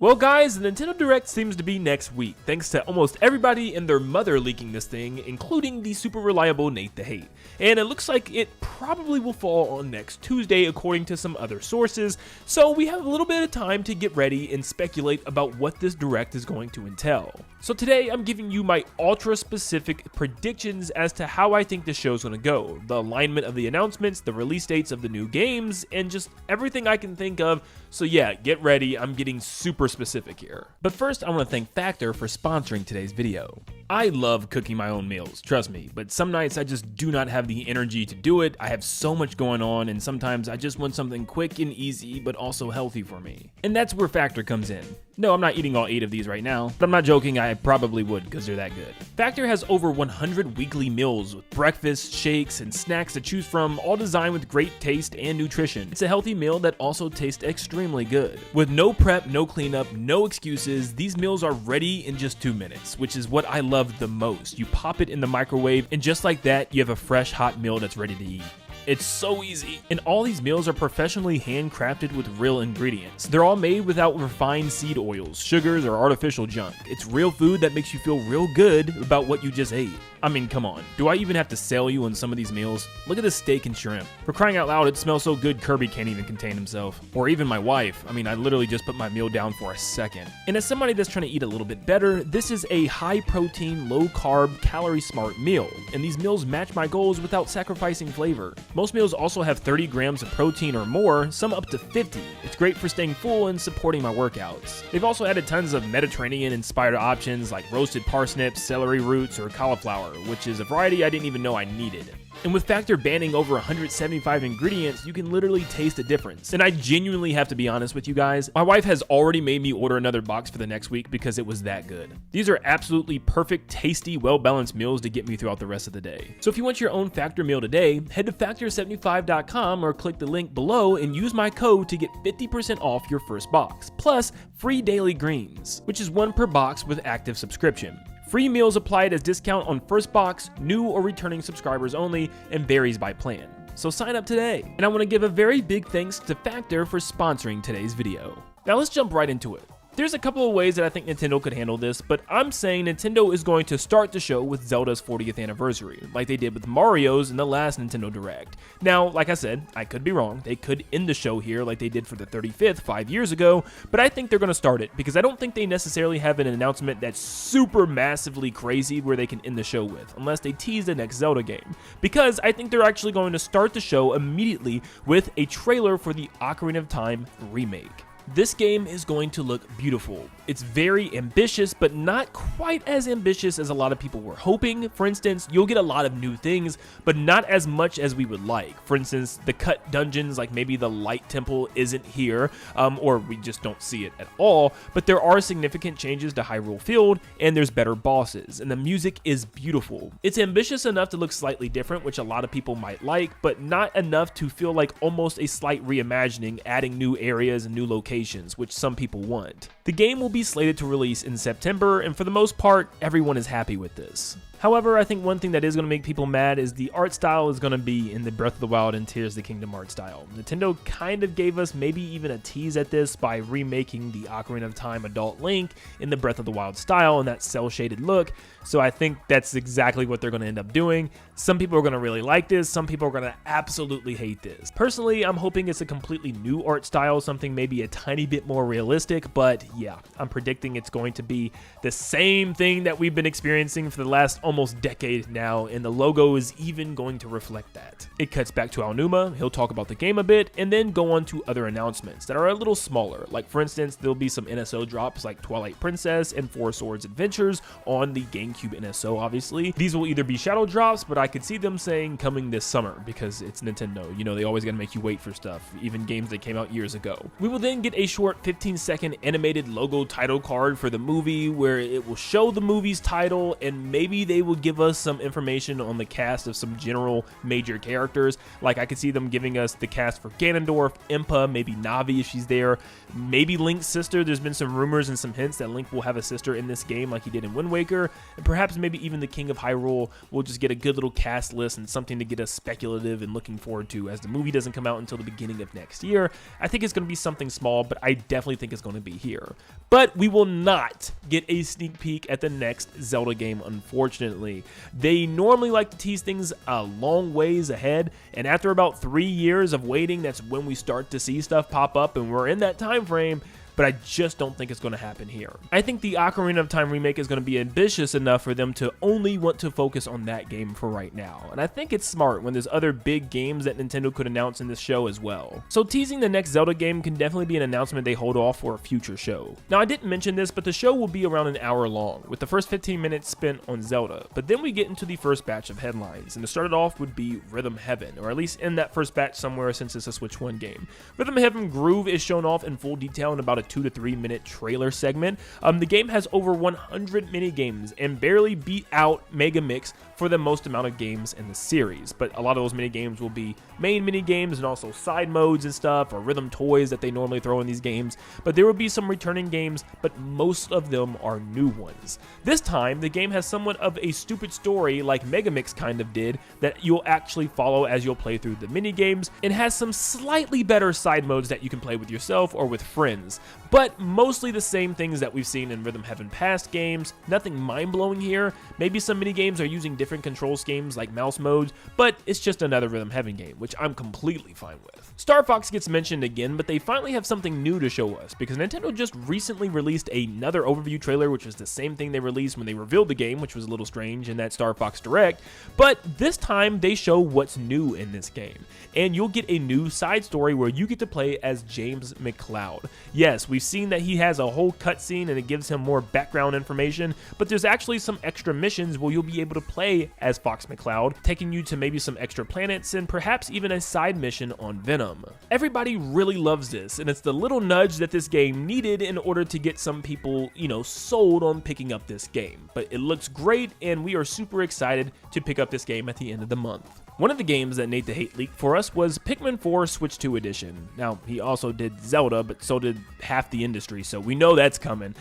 Well guys, the Nintendo Direct seems to be next week, thanks to almost everybody and their mother leaking this thing, including the super reliable Nate the Hate. And it looks like it probably will fall on next Tuesday according to some other sources, so we have a little bit of time to get ready and speculate about what this Direct is going to entail. So today I'm giving you my ultra specific predictions as to how I think the show's going to go, the alignment of the announcements, the release dates of the new games, and just everything I can think of. So yeah, get ready, I'm getting super specific here. But first I want to thank Factor for sponsoring today's video. I love cooking my own meals, trust me, but some nights I just do not have the energy to do it. I have so much going on, and sometimes I just want something quick and easy but also healthy for me. And that's where Factor comes in. No, I'm not eating all 8 of these right now, but I'm not joking, I probably would because they're that good. Factor has over 100 weekly meals with breakfast, shakes, and snacks to choose from, all designed with great taste and nutrition. It's a healthy meal that also tastes extremely good. With no prep, no cleanup, no excuses, these meals are ready in just 2 minutes, which is what I love the most. You pop it in the microwave, and just like that, you have a fresh hot meal that's ready to eat. It's so easy. And all these meals are professionally handcrafted with real ingredients. They're all made without refined seed oils, sugars, or artificial junk. It's real food that makes you feel real good about what you just ate. I mean, come on. Do I even have to sell you on some of these meals? Look at this steak and shrimp. For crying out loud, it smells so good Kirby can't even contain himself. Or even my wife. I mean, I literally just put my meal down for a second. And as somebody that's trying to eat a little bit better, this is a high protein, low carb, calorie smart meal. And these meals match my goals without sacrificing flavor. Most meals also have 30 grams of protein or more, some up to 50. It's great for staying full and supporting my workouts. They've also added tons of Mediterranean-inspired options like roasted parsnips, celery roots, or cauliflower, which is a variety I didn't even know I needed. And with Factor banning over 175 ingredients, you can literally taste the difference. And I genuinely have to be honest with you guys, my wife has already made me order another box for the next week because it was that good. These are absolutely perfect, tasty, well-balanced meals to get me throughout the rest of the day. So if you want your own Factor meal today, head to factor75.com or click the link below and use my code to get 50% off your first box, plus free daily greens, which is 1 per box with active subscription. Free meals applied as discount on first box, new or returning subscribers only, and varies by plan. So sign up today. And I want to give a very big thanks to Factor for sponsoring today's video. Now let's jump right into it. There's a couple of ways that I think Nintendo could handle this, but I'm saying Nintendo is going to start the show with Zelda's 40th anniversary, like they did with Mario's in the last Nintendo Direct. Now, like I said, I could be wrong. They could end the show here like they did for the 35th 5 years ago, but I think they're going to start it because I don't think they necessarily have an announcement that's super massively crazy where they can end the show with, unless they tease the next Zelda game. Because I think they're actually going to start the show immediately with a trailer for the Ocarina of Time remake. This game is going to look beautiful. It's very ambitious, but not quite as ambitious as a lot of people were hoping. For instance, you'll get a lot of new things, but not as much as we would like. For instance, the cut dungeons, like maybe the Light Temple isn't here, or we just don't see it at all, but there are significant changes to Hyrule Field, and there's better bosses, and the music is beautiful. It's ambitious enough to look slightly different, which a lot of people might like, but not enough to feel like almost a slight reimagining, adding new areas and new locations, which some people want. The game will be slated to release in September, and for the most part, everyone is happy with this. However, I think one thing that is going to make people mad is the art style is going to be in the Breath of the Wild and Tears of the Kingdom art style. Nintendo kind of gave us maybe even a tease at this by remaking the Ocarina of Time adult Link in the Breath of the Wild style and that cel-shaded look, so I think that's exactly what they're going to end up doing. Some people are going to really like this, some people are going to absolutely hate this. Personally, I'm hoping it's a completely new art style, something maybe a tiny bit more realistic, but yeah, I'm predicting it's going to be the same thing that we've been experiencing for the last almost decade now, and the logo is even going to reflect that. It cuts back to Aonuma, he'll talk about the game a bit, and then go on to other announcements that are a little smaller. Like for instance, there'll be some NSO drops like Twilight Princess and Four Swords Adventures on the GameCube NSO, obviously. These will either be shadow drops, but I could see them saying coming this summer because it's Nintendo. You know, they always gotta make you wait for stuff, even games that came out years ago. We will then get a short 15-second animated logo title card for the movie where it will show the movie's title, and maybe they they will give us some information on the cast of some general major characters. Like I could see them giving us the cast for Ganondorf, Impa, maybe Navi if she's there, maybe Link's sister. There's been some rumors and some hints that Link will have a sister in this game like he did in Wind Waker, and perhaps maybe even the King of Hyrule. We'll just get a good little cast list and something to get us speculative and looking forward to as the movie doesn't come out until the beginning of next year. I think it's going to be something small, but I definitely think it's going to be here. But we will not get a sneak peek at the next Zelda game, unfortunately. They normally like to tease things a long ways ahead, and after about 3 years of waiting, that's when we start to see stuff pop up, and we're in that time frame. But I just don't think it's going to happen here. I think the Ocarina of Time remake is going to be ambitious enough for them to only want to focus on that game for right now. And I think it's smart when there's other big games that Nintendo could announce in this show as well. So teasing the next Zelda game can definitely be an announcement they hold off for a future show. Now I didn't mention this, but the show will be around an hour long, with the first 15 minutes spent on Zelda. But then we get into the first batch of headlines, and to start it off would be Rhythm Heaven, or at least in that first batch somewhere since it's a Switch 1 game. Rhythm Heaven Groove is shown off in full detail in about a 2 to 3 minute trailer segment. The game has over 100 mini games and barely beat out Mega Mix for the most amount of games in the series, but a lot of those mini games will be main mini games and also side modes and stuff, or rhythm toys that they normally throw in these games. But there will be some returning games, but most of them are new ones. This time the game has somewhat of a stupid story like Mega Mix kind of did, that you'll actually follow as you'll play through the mini games, and has some slightly better side modes that you can play with yourself or with friends, but mostly the same things that we've seen in Rhythm Heaven past games. Nothing mind-blowing here. Maybe some mini games are using different control schemes like mouse modes, but it's just another Rhythm Heaven game, which I'm completely fine with. Star Fox gets mentioned again, but they finally have something new to show us, because Nintendo just recently released another overview trailer, which was the same thing they released when they revealed the game, which was a little strange in that Star Fox Direct, but this time they show what's new in this game, and you'll get a new side story where you get to play as James McCloud. Yes, we've seen that he has a whole cutscene and it gives him more background information, but there's actually some extra missions where you'll be able to play as Fox McCloud, taking you to maybe some extra planets and perhaps even a side mission on Venom. Everybody really loves this, and it's the little nudge that this game needed in order to get some people, sold on picking up this game. But it looks great, and we are super excited to pick up this game at the end of the month. One of the games that Nin10doland leaked for us was Pikmin 4 Switch 2 Edition. Now, he also did Zelda, but so did half the industry, so we know that's coming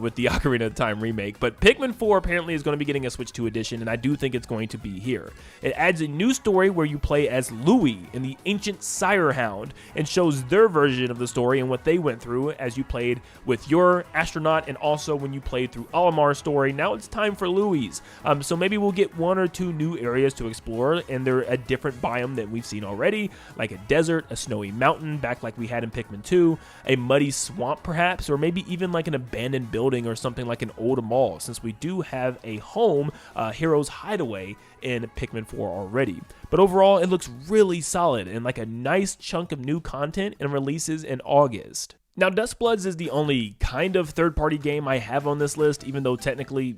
with the Ocarina of Time remake. But Pikmin 4 apparently is going to be getting a Switch 2 Edition, and I do think it's going to be here. It adds a new story where you play as Louie and the ancient Sire Hound, and shows their version of the story and what they went through as you played with your astronaut, and also when you played through Olimar's story. Now it's time for Louie's. So maybe we'll get 1 or 2 new areas to explore, and they're a different biome than we've seen already, like a desert, a snowy mountain, back like we had in Pikmin 2, a muddy swamp perhaps, or maybe even like an abandoned building or something like an old mall, since we do have a home, Hero's Hideaway, in Pikmin 4 already. But overall, it looks really solid and like a nice chunk of new content, and releases in August. Now, Dustbloods is the only kind of third-party game I have on this list, even though technically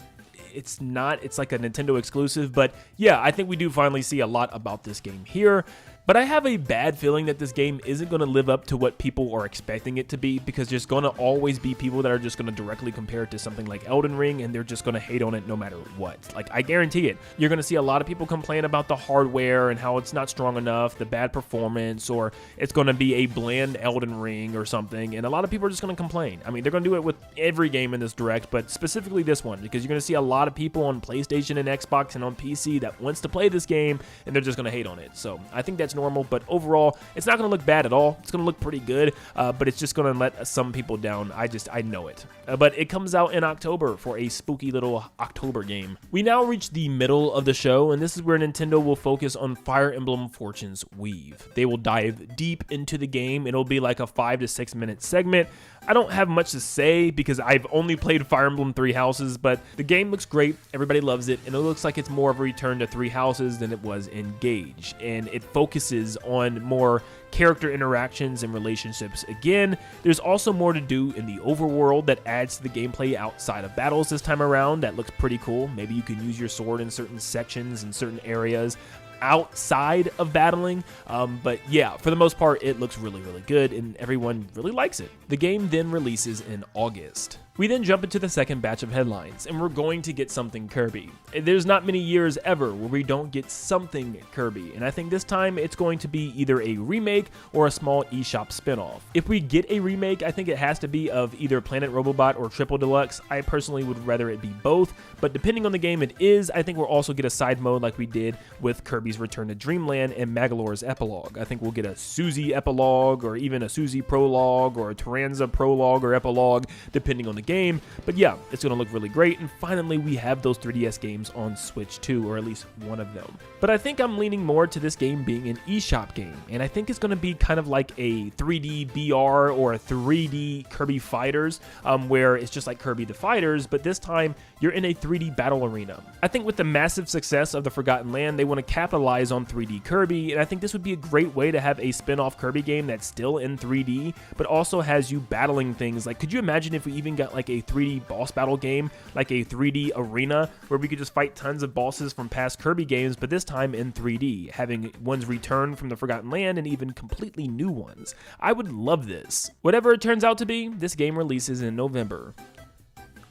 it's not. It's like a Nintendo exclusive, but yeah, I think we do finally see a lot about this game here. But I have a bad feeling that this game isn't going to live up to what people are expecting it to be, because there's going to always be people that are just going to directly compare it to something like Elden Ring, and they're just going to hate on it no matter what. Like, I guarantee it. You're going to see a lot of people complain about the hardware and how it's not strong enough, the bad performance, or it's going to be a bland Elden Ring or something, and a lot of people are just going to complain. I mean, they're going to do it with every game in this Direct, but specifically this one, because you're going to see a lot of people on PlayStation and Xbox and on PC that wants to play this game, and they're just going to hate on it. So I think that's normal, but overall, it's not going to look bad at all. It's going to look pretty good, but it's just going to let some people down. I know it. But it comes out in October for a spooky little October game. We now reach the middle of the show, and this is where Nintendo will focus on Fire Emblem Fortune's Weave. They will dive deep into the game. It'll be like a 5 to 6 minute segment. I don't have much to say because I've only played Fire Emblem Three Houses, but the game looks great, everybody loves it, and it looks like it's more of a return to Three Houses than it was Engage, and it focuses on more character interactions and relationships. Again, there's also more to do in the overworld that adds to the gameplay outside of battles this time around. That looks pretty cool. Maybe you can use your sword in certain sections and certain areas. outside of battling. But yeah, for the most part, it looks really, really good and everyone really likes it. The game then releases in August. We then jump into the second batch of headlines, and we're going to get something Kirby. There's not many years ever where we don't get something Kirby, and I think this time it's going to be either a remake or a small eShop spinoff. If we get a remake, I think it has to be of either Planet Robobot or Triple Deluxe. I personally would rather it be both, but depending on the game it is, I think we'll also get a side mode like we did with Kirby's Return to Dreamland and Magolor's Epilogue. I think we'll get a Suzy Epilogue, or even a Suzy Prologue, or a Taranza Prologue or Epilogue, depending on the game. But yeah, it's going to look really great, and finally we have those 3DS games on Switch too, or at least one of them. But I think I'm leaning more to this game being an eShop game, and I think it's going to be kind of like a 3D BR or a 3D Kirby Fighters, where it's just like Kirby the Fighters, but this time you're in a 3D battle arena. I think with the massive success of the Forgotten Land, they want to capitalize on 3D Kirby, and I think this would be a great way to have a spin-off Kirby game that's still in 3D, but also has you battling things. Like, could you imagine if we even got like a 3D boss battle game, like a 3D arena, where we could just fight tons of bosses from past Kirby games, but this time in 3D, having ones return from the Forgotten Land and even completely new ones. I would love this. Whatever it turns out to be, this game releases in November.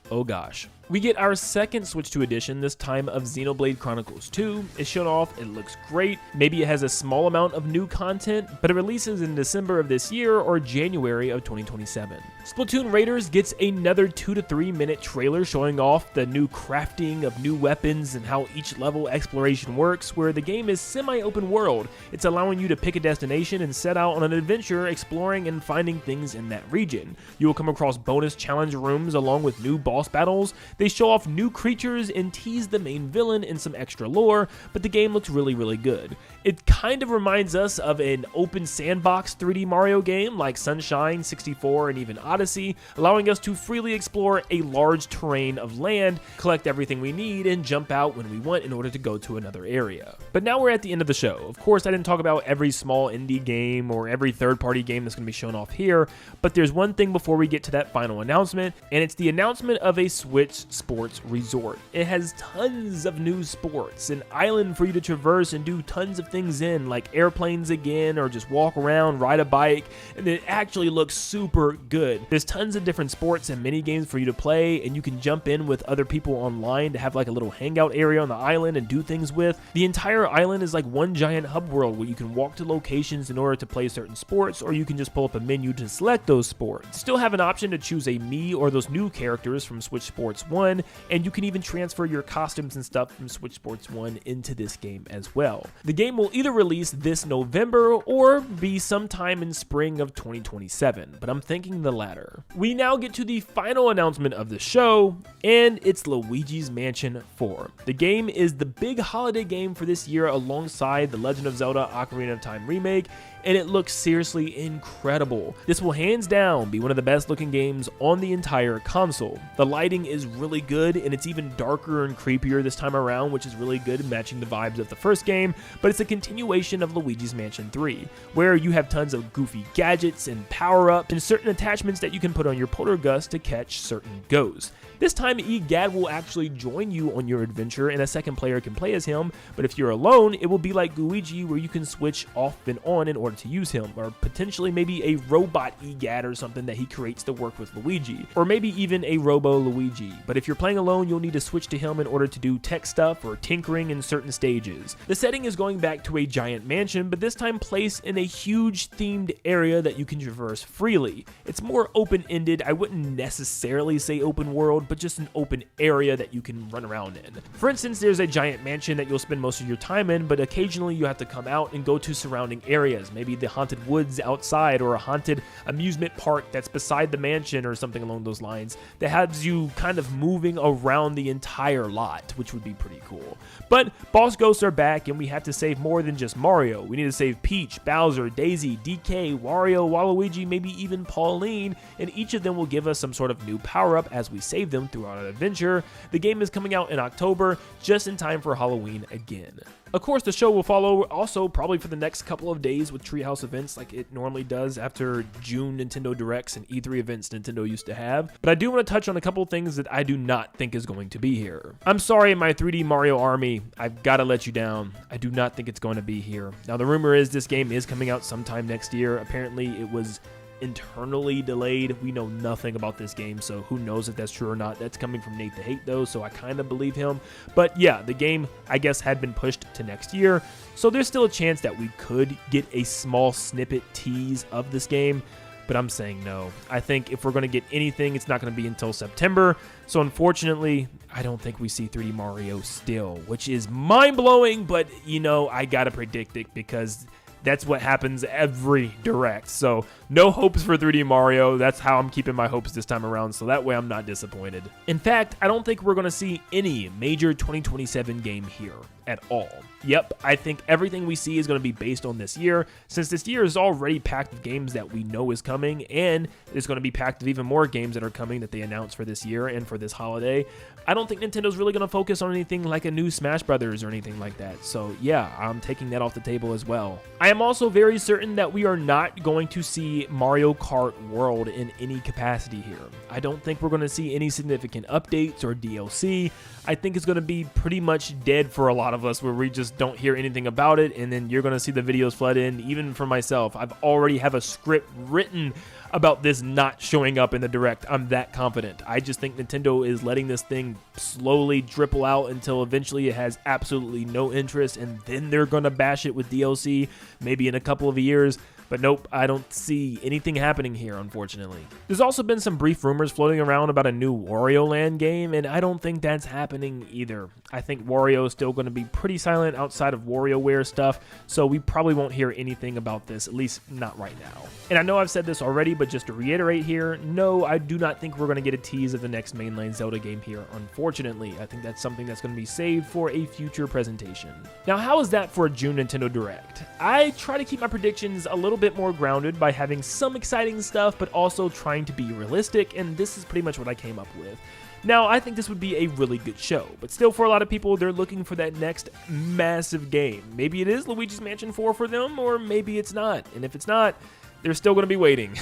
Oh gosh. We get our second Switch 2 edition, this time of Xenoblade Chronicles 2. It's shown off, it looks great. Maybe it has a small amount of new content, but it releases in December of this year or January of 2027. Splatoon Raiders gets another 2 to 3 minute trailer showing off the new crafting of new weapons and how each level exploration works, where the game is semi-open world. It's allowing you to pick a destination and set out on an adventure exploring and finding things in that region. You will come across bonus challenge rooms along with new boss battles. They show off new creatures and tease the main villain in some extra lore, but the game looks really, really good. It kind of reminds us of an open sandbox 3D Mario game like Sunshine, 64, and even Odyssey, allowing us to freely explore a large terrain of land, collect everything we need, and jump out when we want in order to go to another area. But now we're at the end of the show. Of course, I didn't talk about every small indie game or every third-party game that's going to be shown off here, but there's one thing before we get to that final announcement, and it's the announcement of a Switch Sports Resort. It has tons of new sports, an island for you to traverse and do tons of things in, like airplanes again, or just walk around, ride a bike, and it actually looks super good. There's tons of different sports and mini games for you to play, and you can jump in with other people online to have like a little hangout area on the island and do things with. The entire island is like one giant hub world where you can walk to locations in order to play certain sports, or you can just pull up a menu to select those sports. Still have an option to choose a Mii or those new characters from Switch Sports 1, and you can even transfer your costumes and stuff from Switch Sports 1 into this game as well. The game will either release this November or be sometime in spring of 2027, but I'm thinking the latter. We now get to the final announcement of the show, and it's Luigi's Mansion 4. The game is the big holiday game for this year alongside The Legend of Zelda Ocarina of Time remake, and it looks seriously incredible. This will hands down be one of the best looking games on the entire console. The lighting is really good, and it's even darker and creepier this time around, which is really good, matching the vibes of the first game, but it's a continuation of Luigi's Mansion 3, where you have tons of goofy gadgets and power-ups and certain attachments that you can put on your Poltergust to catch certain ghosts. This time, EGAD will actually join you on your adventure, and a second player can play as him, but if you're alone, it will be like Luigi, where you can switch off and on in order to use him, or potentially maybe a robot EGAD or something that he creates to work with Luigi, or maybe even a Robo Luigi. But if you're playing alone, you'll need to switch to him in order to do tech stuff or tinkering in certain stages. The setting is going back to a giant mansion, but this time placed in a huge themed area that you can traverse freely. It's more open-ended. I wouldn't necessarily say open world, but just an open area that you can run around in. For instance, there's a giant mansion that you'll spend most of your time in, but occasionally you have to come out and go to surrounding areas, maybe the haunted woods outside or a haunted amusement park that's beside the mansion or something along those lines that has you kind of moving around the entire lot, which would be pretty cool. But boss ghosts are back, and we have to save more than just Mario. We need to save Peach, Bowser, Daisy, DK, Wario, Waluigi, maybe even Pauline, and each of them will give us some sort of new power-up as we save them throughout an adventure. The game is coming out in October, just in time for Halloween again. Of course, the show will follow also probably for the next couple of days with Treehouse events like it normally does after June Nintendo Directs and E3 events Nintendo used to have. But I do want to touch on a couple of things that I do not think is going to be here. I'm sorry, my 3D Mario army, I've got to let you down. I do not think it's going to be here. Now, the rumor is this game is coming out sometime next year. Apparently, it was internally delayed. We know nothing about this game, so who knows if that's true or not. That's coming from Nate the Hate though, so I kind of believe him. But yeah, the game, I guess, had been pushed to next year, so there's still a chance that we could get a small snippet tease of this game, but I'm saying no. I think if we're going to get anything, it's not going to be until September, so unfortunately, I don't think we see 3D Mario still, which is mind-blowing, but you know, I gotta predict it because that's what happens every Direct. So no hopes for 3D Mario. That's how I'm keeping my hopes this time around, so that way I'm not disappointed. In fact, I don't think we're going to see any major 2027 game here at all. Yep, I think everything we see is going to be based on this year, since this year is already packed with games that we know is coming, and it's going to be packed with even more games that are coming that they announced for this year and for this holiday. I don't think Nintendo's really going to focus on anything like a new Smash Brothers or anything like that, so yeah, I'm taking that off the table as well. I am also very certain that we are not going to see Mario Kart World in any capacity here. I don't think we're going to see any significant updates or DLC. I think it's going to be pretty much dead for a lot of us, where we just don't hear anything about it, and then you're going to see the videos flood in. Even for myself, I've already have a script written about this not showing up in the Direct. I'm that confident. I just think Nintendo is letting this thing slowly dribble out until eventually it has absolutely no interest, and then they're going to bash it with DLC maybe in a couple of years. But nope, I don't see anything happening here, unfortunately. There's also been some brief rumors floating around about a new Wario Land game, and I don't think that's happening either. I think Wario is still going to be pretty silent outside of WarioWare stuff, so we probably won't hear anything about this, at least not right now. And I know I've said this already, but just to reiterate here, no, I do not think we're going to get a tease of the next mainline Zelda game here, unfortunately. I think that's something that's going to be saved for a future presentation. Now, how is that for a June Nintendo Direct? I try to keep my predictions a little bit more grounded by having some exciting stuff, but also trying to be realistic, and this is pretty much what I came up with. Now, I think this would be a really good show, but still for a lot of people, they're looking for that next massive game. Maybe it is Luigi's Mansion 4 for them, or maybe it's not, and if it's not, they're still going to be waiting.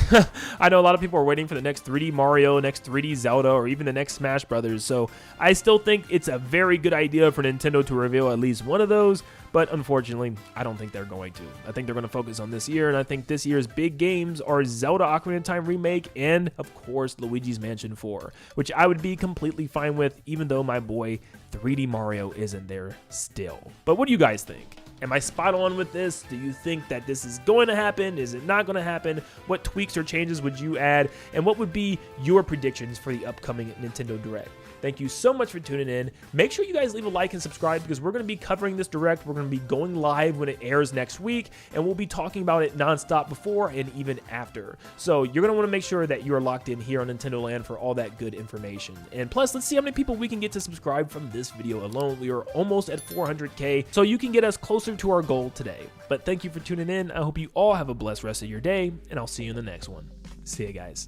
I know a lot of people are waiting for the next 3D Mario, next 3D Zelda, or even the next Smash Brothers, so I still think it's a very good idea for Nintendo to reveal at least one of those, but unfortunately, I don't think they're going to. I think they're going to focus on this year, and I think this year's big games are Zelda Ocarina of Time Remake and, of course, Luigi's Mansion 4, which I would be completely fine with, even though my boy 3D Mario isn't there still. But what do you guys think? Am I spot on with this? Do you think that this is going to happen? Is it not going to happen? What tweaks or changes would you add? And what would be your predictions for the upcoming Nintendo Direct? Thank you so much for tuning in. Make sure you guys leave a like and subscribe because we're going to be covering this Direct. We're going to be going live when it airs next week, and we'll be talking about it nonstop before and even after. So you're going to want to make sure that you are locked in here on Nintendo Land for all that good information. And plus, let's see how many people we can get to subscribe from this video alone. We are almost at 400K, so you can get us closer to our goal today. But thank you for tuning in. I hope you all have a blessed rest of your day, and I'll see you in the next one. See you guys.